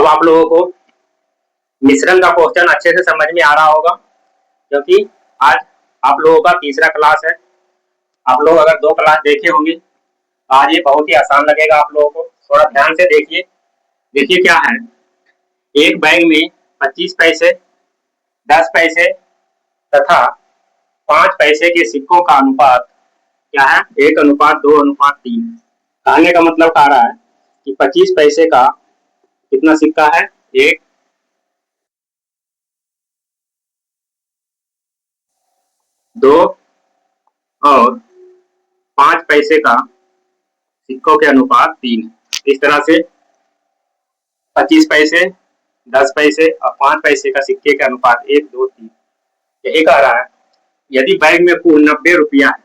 अब आप लोगों को मिश्रण का क्वेश्चन अच्छे से समझ में आ रहा होगा, क्योंकि आज आप लोगों का तीसरा क्लास है। आप लोग अगर 2 क्लास देखे होंगे तो आज ये बहुत ही आसान लगेगा आप लोगों को। थोड़ा ध्यान से देखिए। देखिए क्या है, एक बैग में 25 पैसे, 10 पैसे तथा 5 पैसे के सिक्कों का अनुपात क्या है, 1:2:3। कहने का मतलब आ रहा है कि 25 पैसे का कितना सिक्का है, 1, 2 और 5 पैसे का सिक्कों के अनुपात 3। इस तरह से 25 पैसे, 10 पैसे और 5 पैसे का सिक्के का अनुपात 1, 2, 3। यही कह रहा है, यदि बैग में कुल 90 रुपया है,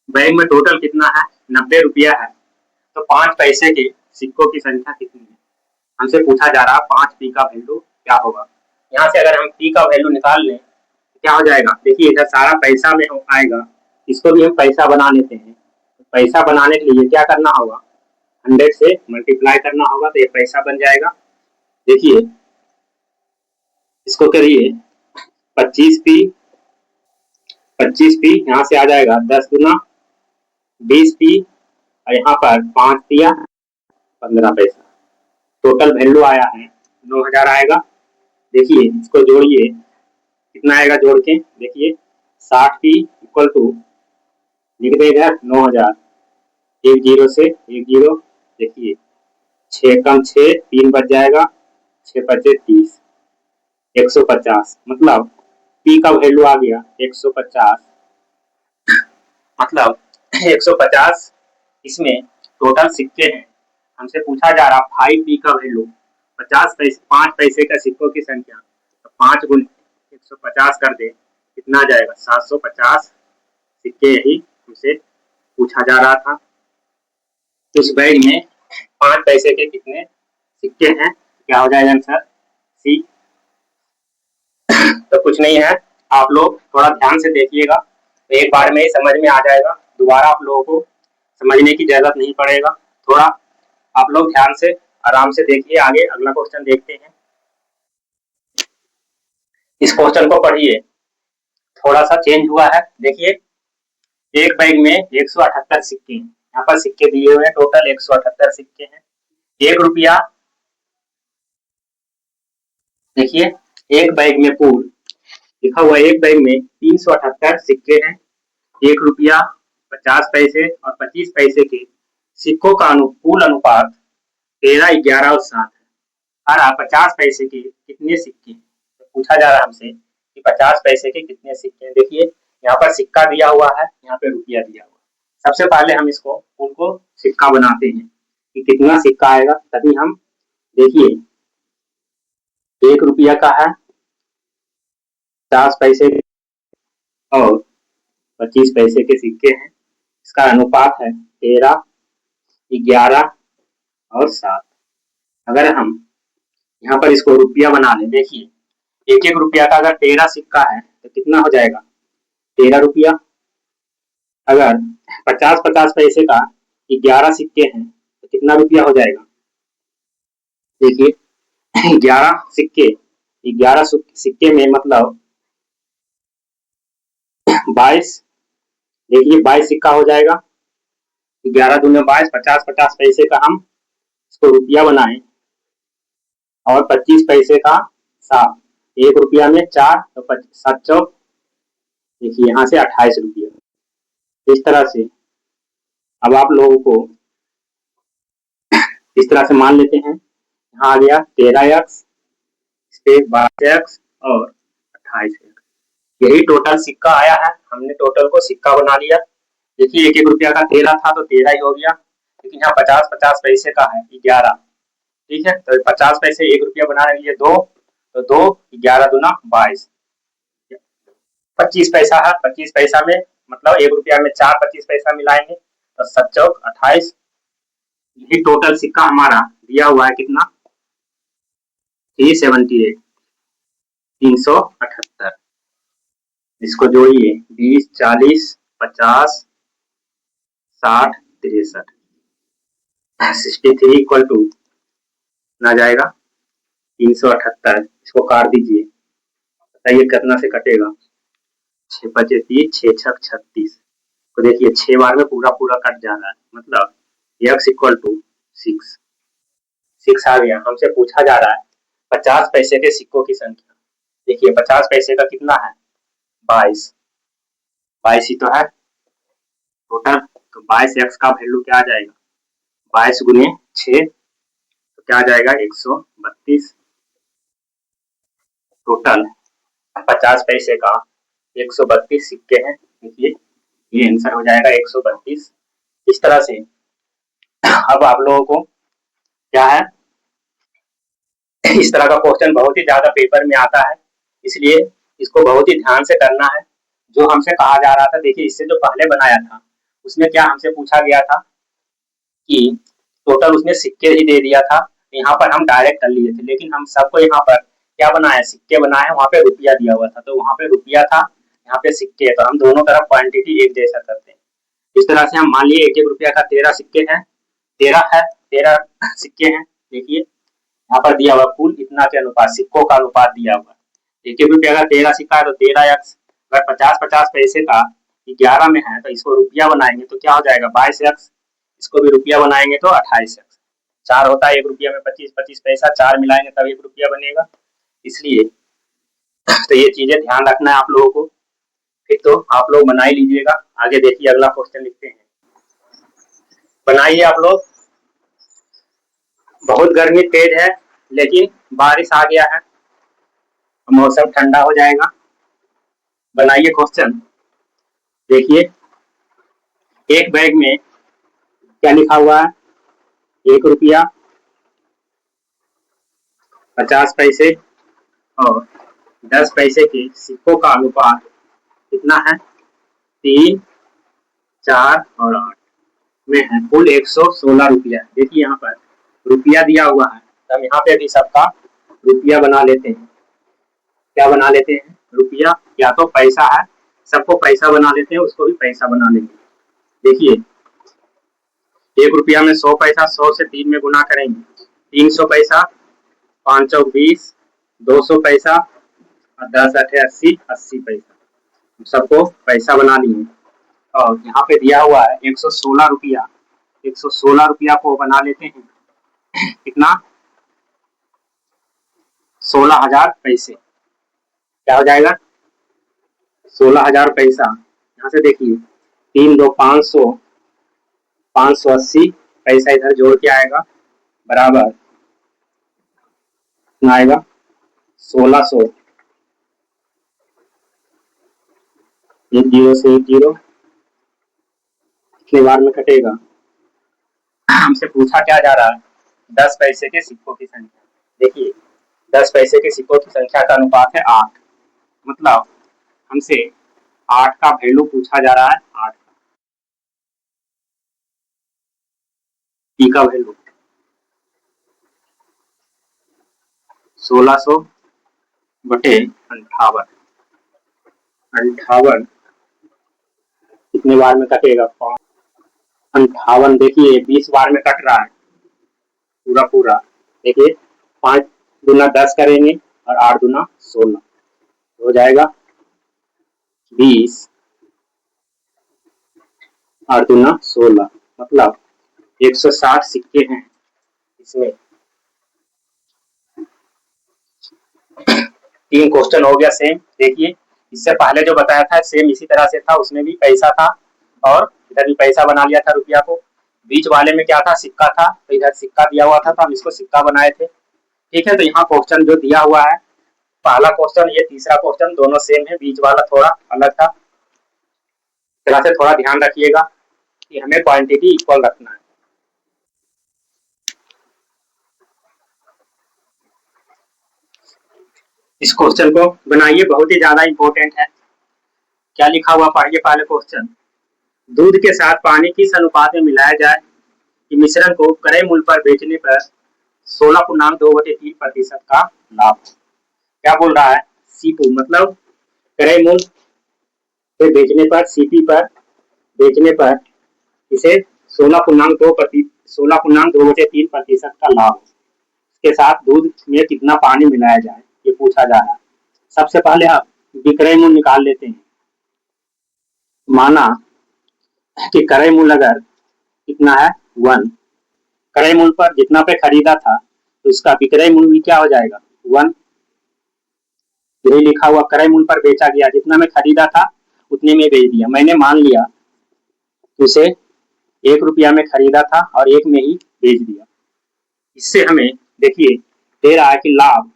बैग में टोटल कितना है, 90 रुपया है, तो 5 पैसे के सिक्कों की संख्या कितनी है। हमसे पूछा जा रहा है 5 पी का वैल्यू क्या होगा। यहाँ से अगर हम पी का वैल्यू निकाल लें तो क्या हो जाएगा, देखिए इधर सारा पैसा में आएगा, इसको भी हम पैसा बना लेते हैं। पैसा बनाने के लिए क्या करना होगा, 100 से मल्टीप्लाई करना होगा तो ये पैसा बन जाएगा। देखिए इसको करिए 25p, 25p यहाँ से आ जाएगा 10 गुना 20p और यहाँ पर 5 दिया 15 पैसा। टोटल वैल्यू आया है 9000 आएगा। देखिए इसको जोड़िए, कितना आएगा जोड़ के, देखिए 60p इक्वल टू लिख देगा 9000, 1 0 से 1 0, देखिए 6 कम 6 3 बच जाएगा, 6 बचे 30, 150। मतलब पी का वैल्यू आ गया 150। मतलब 150 इसमें टोटल सिक्के हैं। हमसे पूछा जा रहा 5p का वैल्यू, 50 पैसे, 5 पैसे का सिक्कों की संख्या, तो 5 गुण 150 कर दे, कितना आ जाएगा 750 सिक्के। यही हमसे पूछा जा रहा था। इस बैग में 5 पैसे के कितने सिक्के हैं, क्या हो जाएगा आंसर, सी। तो कुछ नहीं है, आप लोग थोड़ा ध्यान से देखिएगा तो एक बार में ही समझ में आ जाएगा। दोबारा आप लोगों को समझने की जरूरत नहीं पड़ेगा। थोड़ा आप लोग ध्यान से आराम से देखिए। आगे अगला क्वेश्चन देखते हैं। इस क्वेश्चन को पढ़िए, थोड़ा सा चेंज हुआ है। देखिए एक बैग में 178 सिक्के हैं। यहाँ पर सिक्के दिए हुए हैं, टोटल 178 सिक्के हैं। 1 रुपया, देखिए एक बैग में पूल लिखा हुआ है, एक बैग में 378 सिक्के हैं। 1 रुपया, 50 पैसे और 25 पैसे के सिक्कों का कुल अनुपात 13, 11 और 7 है। और 50 पैसे के कितने सिक्के हैं, तो पूछा जा रहा है हमसे कि 50 पैसे के कितने सिक्के हैं। देखिए यहाँ पर सिक्का दिया हुआ है, यहाँ पे रुपया दिया हुआ है। सबसे पहले हम इसको उनको सिक्का बनाते हैं कि कितना सिक्का आएगा, तभी हम, देखिए 1 रुपया का है, 50 पैसे और 25 पैसे के सिक्के हैं। इसका अनुपात है 13, 11 और 7। अगर हम यहाँ पर इसको रुपया बना लें, देखिए 1-1 रुपया का अगर 13 सिक्का है तो कितना हो जाएगा, 13 रुपया। अगर 50-50 पैसे का 11 सिक्के हैं तो कितना रुपया हो जाएगा, देखिए 11 सिक्के, 11 सिक्के में मतलब 22, देखिए 22 सिक्का हो जाएगा। 11 दूनी 22, 50-50 पैसे का हम इसको रुपया बनाएं और 25 पैसे का 7, 1 रुपया में 4 तो 7 चौक, देखिए यहाँ से 28 रुपया। इस तरह से अब आप लोगों को इस तरह से मान लेते हैं, यहाँ आ गया 13x, इस पे 22x और 28x। यही टोटल सिक्का आया है। हमने टोटल को सिक्का बना लिया। देखिए 1-1 रुपया का 13 था तो 13 ही हो गया, लेकिन यहाँ 50-50 पैसे का है 11, ठीक है। तो 50 पैसे 1 रुपया बनाने के लिए 2, तो 2, 11 दूना 22। 25 पैसा है, 25 पैसा में मतलब 1 रुपया में 4 25 पैसा मिलाएंगे तो 7 चौक 28। यही टोटल सिक्का हमारा दिया हुआ है, कितना, 378, 378। इसको जोड़िए 20, 40, 50, 60, 63 इक्वल टू कितना जाएगा 378। इसको काट दीजिए, बताइए कितना से कटेगा। 6×5 = 30, 6×6 = 36। तो देखिए 6 बार में पूरा पूरा कट जा रहा है, मतलब x = 6। 6 आ गया। हमसे पूछा जा रहा है 50 पैसे के सिक्कों की संख्या। देखिए 50 पैसे का कितना है 22, 22 ही तो है टोटल। तो 22x का वैल्यू क्या आ जाएगा 22 × 6, तो क्या आ जाएगा 132। टोटल 50 पैसे का 132 सिक्के हैं। देखिए ये आंसर हो जाएगा 132। इस तरह से अब आप लोगों को क्या है, इस तरह का क्वेश्चन बहुत ही ज्यादा पेपर में आता है, इसलिए इसको बहुत ही ध्यान से करना है। जो हमसे कहा जा रहा था, देखिए इससे जो पहले बनाया था उसमें क्या हमसे पूछा गया था कि टोटल उसने सिक्के ही दे दिया था। यहाँ पर हम डायरेक्ट कर लिए थे, लेकिन हम सबको यहाँ पर क्या बनाया, सिक्के बनाए, वहाँ पे रुपया दिया हुआ था, तो वहाँ पे रुपया था, यहाँ पे सिक्के, तो हम दोनों तरफ क्वांटिटी एक जैसा करते हैं। इस तरह से हम मान लिए 1-1 रुपया का 13 सिक्के हैं, 13 सिक्के हैं। देखिए यहाँ पर दिया हुआ कुल इतना के अनुपात, सिक्कों का अनुपात दिया हुआ। 1-1 रुपया का 13 सिक्का है तो 13x। अगर 50-50 पैसे का 11 में है तो इसको रुपया बनाएंगे तो क्या हो जाएगा 22x। इसको भी रुपया बनाएंगे तो 28x। 4 होता है 1 रुपया में 25 पैसा, 4 मिलाएंगे तब 1 रुपया बनेगा। इसलिए तो ये चीजें ध्यान रखना है आप लोगों को। फिर तो आप लोग बना ही लीजिएगा। आगे देखिए अगला क्वेश्चन लिखते हैं, बनाइए आप लोग। बहुत गर्मी तेज है लेकिन बारिश आ गया है, मौसम ठंडा हो जाएगा। बनाइए क्वेश्चन। देखिए एक बैग में क्या लिखा हुआ है 1 रुपया 50 पैसे और 10 पैसे के सिक्कों का अनुपात कितना है 3, 4 और 8 में है कुल 116 रुपया। देखिए यहाँ पर रुपया दिया हुआ है, तो हम यहाँ पे भी सबका रुपया बना लेते हैं। क्या बना लेते हैं रुपया, या तो पैसा है, सबको पैसा बना लेते हैं, उसको भी पैसा बना लेंगे। देखिए 1 रुपया में 100 पैसा, 100 से 3 में गुना करेंगे 300 पैसा, 5 चौक 20, 200 पैसा और 10 8 80, 80 पैसा। सबको पैसा बना लिए और यहाँ पे दिया हुआ है 116 रुपया। 116 रुपया को बना लेते हैं कितना 16,000 पैसे। क्या हो जाएगा 16,000 पैसा। यहाँ से देखिए 3 2 500, 580 पैसा इधर जोड़ के आएगा बराबर कितना आएगा 1600। 1 0 से 1 0 कितने बार में कटेगा। हमसे पूछा क्या जा रहा है 10 पैसे के सिक्कों की संख्या। देखिए 10 पैसे के सिक्कों की संख्या का अनुपात है 8, मतलब हमसे 8 का वैल्यू पूछा जा रहा है। 8 का वैल्यू 1600 बटे 58। 58 कितने बार में कटेगा 58। देखिए 20 बार में कट रहा है पूरा पूरा। देखिए 5 दूना 10 करेंगे और 8 दूना 16 हो जाएगा 20, 8 दूना 16, मतलब 160 सिक्के हैं इसमें। 3 क्वेश्चन हो गया सेम। देखिए इससे पहले जो बताया था सेम इसी तरह से था, उसमें भी पैसा था और इधर भी पैसा बना लिया था रुपया को। बीच वाले में क्या था सिक्का था, तो इधर सिक्का दिया हुआ था तो हम इसको सिक्का बनाए थे। ठीक है, तो यहाँ क्वेश्चन जो दिया हुआ है पहला क्वेश्चन, ये तीसरा क्वेश्चन दोनों सेम है, बीच वाला थोड़ा अलग था। तरह से थोड़ा ध्यान रखिएगा कि हमें क्वांटिटी इक्वल रखना है। इस क्वेश्चन को बनाइए, बहुत ही ज्यादा इंपॉर्टेंट है। क्या लिखा हुआ पढ़िए पहले क्वेश्चन। दूध के साथ पानी किस अनुपात में मिलाया जाए कि मिश्रण को क्रय मूल्य पर बेचने पर 16.2/3% का लाभ। क्या बोल रहा है C2, मतलब क्रय मूल्य पे बेचने पर CP पर बेचने पर इसे 16.2/3% का लाभ। के साथ दूध में कितना पानी मिलाया जाए, ये पूछा जा रहा है। सबसे पहले आप विक्रय मूल्य निकाल लेते हैं। माना कि क्रय मूल्य अगर कितना है 1, क्रय मूल्य पर जितना पे खरीदा था तो उसका विक्रय मूल्य भी क्या हो जाएगा 1। यही लिखा हुआ क्रय मूल्य पर बेचा गया, जितना में खरीदा था उतने में बेच दिया। मैंने मान लिया कि उसे 1 रुपया में खरीदा था और 1 में ही बेच दिया। इससे हमें देखिए दे रहा है कि लाभ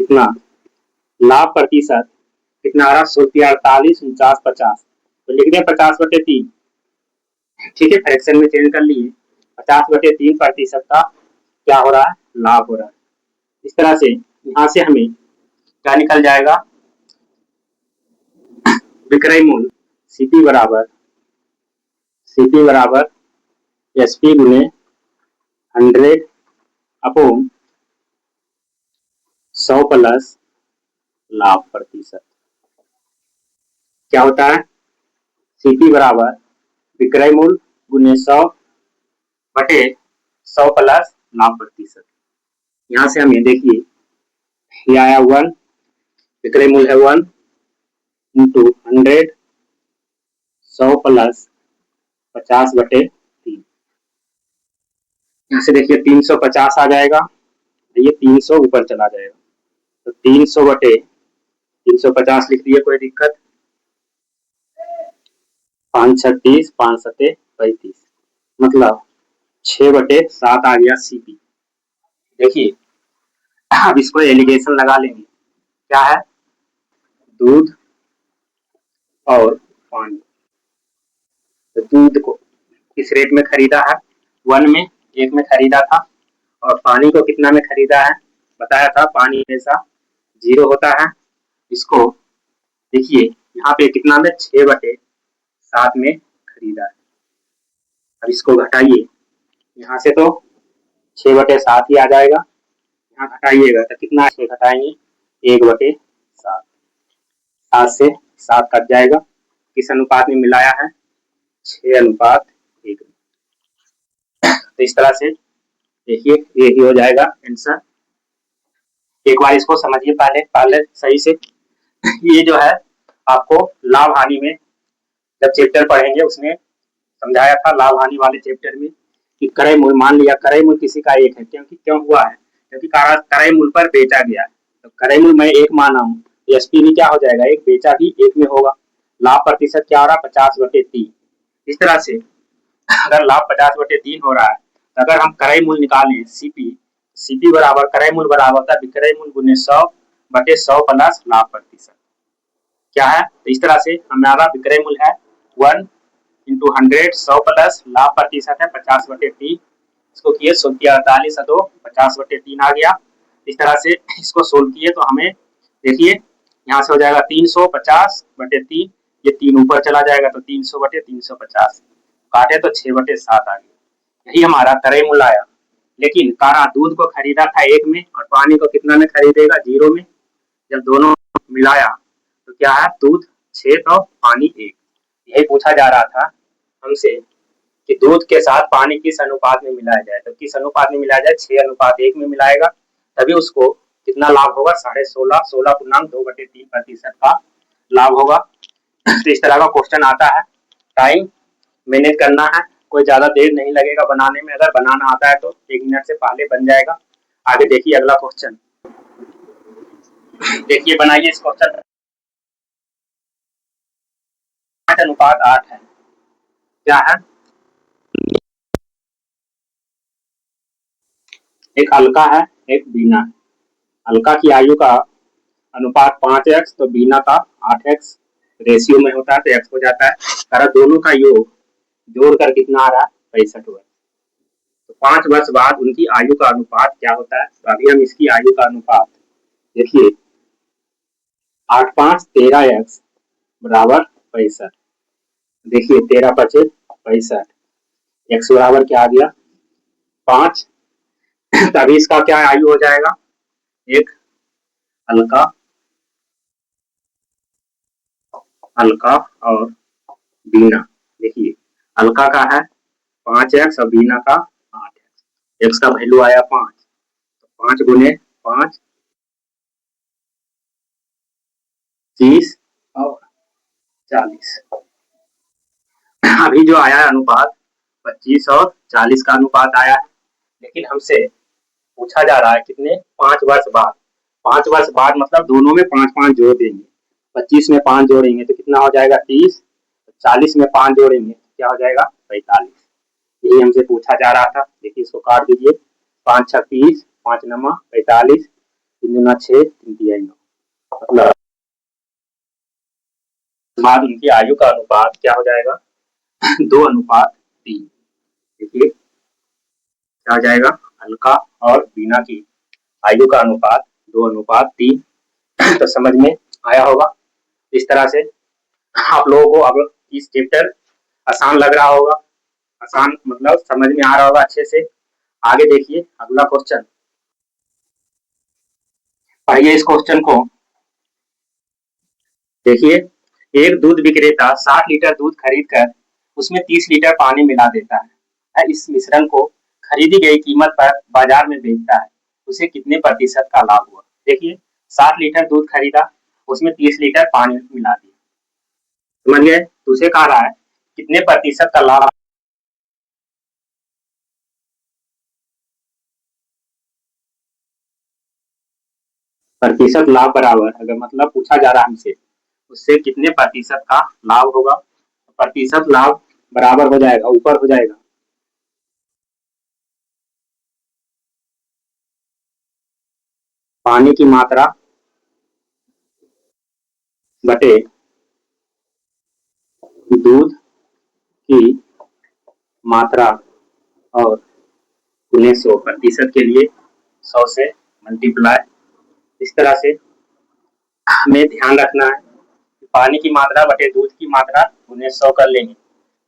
कितना, लाभ प्रतिशत कितना आ रहा 16, 48, 49, 50। तो लिख दें 50/3। ठीक है, फ्रैक्शन में चेंज कर लिए। 50/3% का क्या हो रहा है, लाभ हो रहा है। इस तरह से यहाँ से हमें क्या निकल जाएगा, विक्रय मूल्य सीपी बराबर एसपी गुने 100/100 प्लस लाभ प्रतिशत। क्या होता है, सीपी बराबर विक्रय मूल्य गुने 100/100 प्लस लाभ प्रतिशत। यहाँ से हमें देखिए ये आया 1, विक्रय मूल्य है 1 इंटू 100 100 प्लस 50/3। यहाँ से देखिए 350 आ जाएगा, ये 300 ऊपर चला जाएगा तो 300/350 लिख दिए, कोई दिक्कत। 5×6 = 30, 5×7 = 35, मतलब 6/7 आ गया सीपी। देखिए अब इसको एलिगेशन लगा लेंगे। क्या है, दूध और पानी। तो दूध को किस रेट में खरीदा है 1 में, 1 में खरीदा था। और पानी को कितना में खरीदा है, बताया था पानी हमेशा 0 होता है। इसको देखिए यहाँ पे कितना में 6/7 में खरीदा है। अब इसको घटाइए, यहाँ से तो 6/7 ही आ जाएगा, यहाँ घटाइएगा तो कितना से घटाएंगे 1/7, 7 से 7 कट जाएगा। किस अनुपात में मिलाया है, 6:1। तो इस तरह से देखिए ये ही हो जाएगा आंसर। एक बार इसको समझिए पहले सही से। ये जो है आपको लाभ हानि में जब चैप्टर पढ़ेंगे उसमें समझाया था, लाभ हानि वाले चैप्टर में, कि क्रय मूल्य, मान लिया क्रय मूल्य किसी का 1 है, क्यों हुआ है, क्योंकि क्रय मूल्य पर बेचा गया है। तो क्रय मूल्य मैं 1 माना हूँ, एसपी में क्या हो जाएगा 1, बेचा भी 1 में होगा। लाभ प्रतिशत क्या हो रहा है 50/3। इस तरह से अगर लाभ 50/3 हो रहा है तो अगर हम क्रय मूल्य निकालें सीपी बराबर क्रय मूल्य बराबर होता है विक्रय मूल्य गुने 100/100 प्लस लाभ प्रतिशत। क्या है, तो इस तरह से हमारा विक्रय मूल्य है 1 इंटू 100 100 प्लस लाभ प्रतिशत है 50/3। इसको किए 16, 48 तो 50/3 आ गया। इस तरह से इसको सोल्व किए तो हमें देखिए यहाँ से हो जाएगा 350/3, ये 3 ऊपर चला जाएगा तो 300/350, काटे तो 6/7 आ गया। यही हमारा क्रय मूल्य आया। लेकिन कारा दूध को खरीदा था 1 में और पानी को कितना में खरीदेगा 0 में। जब दोनों मिलाया तो क्या है, दूध 6 तो पानी 1। यही पूछा जा रहा था हमसे कि दूध के साथ पानी किस अनुपात में मिलाया जाए। तो किस अनुपात में मिलाया जाए, 6:1 में मिलाएगा, तभी उसको कितना लाभ होगा 16.5, 16.2/3% का लाभ होगा। तो इस तरह का क्वेश्चन आता है। टाइम मैनेज करना है, कोई ज्यादा देर नहीं लगेगा बनाने में। अगर बनाना आता है तो 1 मिनट से पहले बन जाएगा। आगे देखिए अगला क्वेश्चन, देखिए बनाइए इस क्वेश्चन। 5:8 है, क्या है, एक अलका है एक बीना है। अलका की आयु का अनुपात 5x तो बीना का 8x रेशियो में होता है, तो x हो जाता है। अगर दोनों का योग जोड़कर कितना आ रहा है 65 वर्ष। तो 5 वर्ष बाद उनकी आयु का अनुपात क्या होता है, तो अभी हम इसकी आयु का अनुपात देखिए 8×5 13x बराबर 65। देखिए 13×5 65, x बराबर क्या आ गया 5। तभी इसका क्या आयु हो जाएगा, एक अलका और बीना। देखिए अलका का है 5x और बीना का 8x, x का वैल्यू आया 5, तो 5 गुने 5 30 और 40। अभी जो आया है अनुपात 25 और 40 का अनुपात आया है, लेकिन हमसे पूछा जा रहा है कितने 5 वर्ष बाद। 5 वर्ष बाद मतलब दोनों में 5-5 जोड़ देंगे। 25 में 5 जोड़ेंगे तो कितना हो जाएगा 30, 40 में 5 जोड़ेंगे तो क्या हो जाएगा 45। यही हमसे पूछा जा रहा था। देखिए इसको काट दीजिए, 5 6 30, 5 9 45, 3 दूना 6, 3 तिया 9। मतलब बाद उनकी आयु का अनुपात क्या हो जाएगा 2:3। देखिए क्या हो जाएगा, अलका और बीना की आयु का अनुपात 2:3। तो समझ में आया होगा। इस तरह से आप लोगों को अब इस चैप्टर आसान लग रहा होगा, आसान मतलब समझ में आ रहा होगा अच्छे से। आगे देखिए अगला क्वेश्चन, पढ़िए इस क्वेश्चन को। देखिए एक दूध विक्रेता 60 लीटर दूध खरीद कर उसमें 30 लीटर पानी मिला देता है। इस मिश्रण को खरीदी गई कीमत पर बाजार में बेचता है, उसे कितने प्रतिशत का लाभ हुआ। देखिए 60 लीटर दूध खरीदा, उसमें 30 लीटर पानी मिला दिया, समझ गए। तो उसे कह रहा है कितने प्रतिशत का लाभ। प्रतिशत लाभ बराबर अगर मतलब पूछा जा रहा है हमसे उससे कितने प्रतिशत का लाभ होगा, तो प्रतिशत लाभ बराबर हो जाएगा, ऊपर हो जाएगा पानी की मात्रा बटे दूध की मात्रा और गुने 100। प्रतिशत के लिए 100 से मल्टीप्लाई। इस तरह से हमें ध्यान रखना है, पानी की मात्रा बटे दूध की मात्रा गुने 100 कर लेंगे।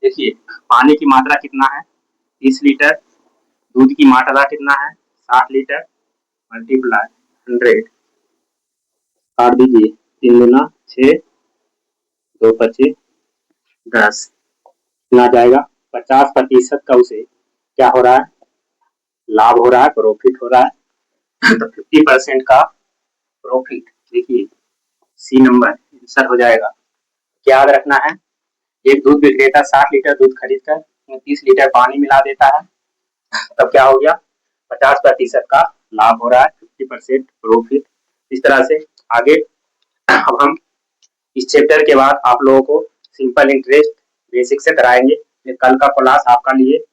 देखिए पानी की मात्रा कितना है 30 लीटर, दूध की मात्रा कितना है 60 लीटर, मल्टीप्लाई 100, काट दीजिए, 3 दूना 6, 2 25 10, कितना जाएगा 50% का उसे क्या हो रहा है लाभ हो रहा है, प्रॉफिट हो रहा है। तो 50% का प्रॉफिट। देखिए सी नंबर आंसर हो जाएगा। क्या याद रखना है, एक दूध विक्रेता 60 लीटर दूध खरीद कर 30 लीटर पानी मिला देता है, तब क्या हो गया 50% का लाभ हो रहा है, 50% प्रॉफिट। इस तरह से आगे अब हम इस चैप्टर के बाद आप लोगों को सिंपल इंटरेस्ट बेसिक से कराएंगे। कल का क्लास आपका लिए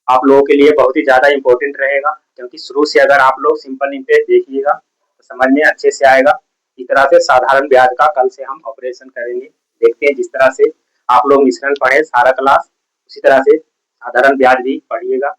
आप लोगों के लिए बहुत ही ज्यादा इंपॉर्टेंट रहेगा, क्योंकि शुरू से अगर आप लोग सिंपल इंटरेस्ट देखिएगा तो समझ में अच्छे से आएगा। इस तरह से साधारण ब्याज का कल से हम ऑपरेशन करेंगे। देखते हैं जिस तरह से आप लोग मिश्रण पढ़े सारा क्लास, उसी तरह से साधारण ब्याज भी पढ़िएगा।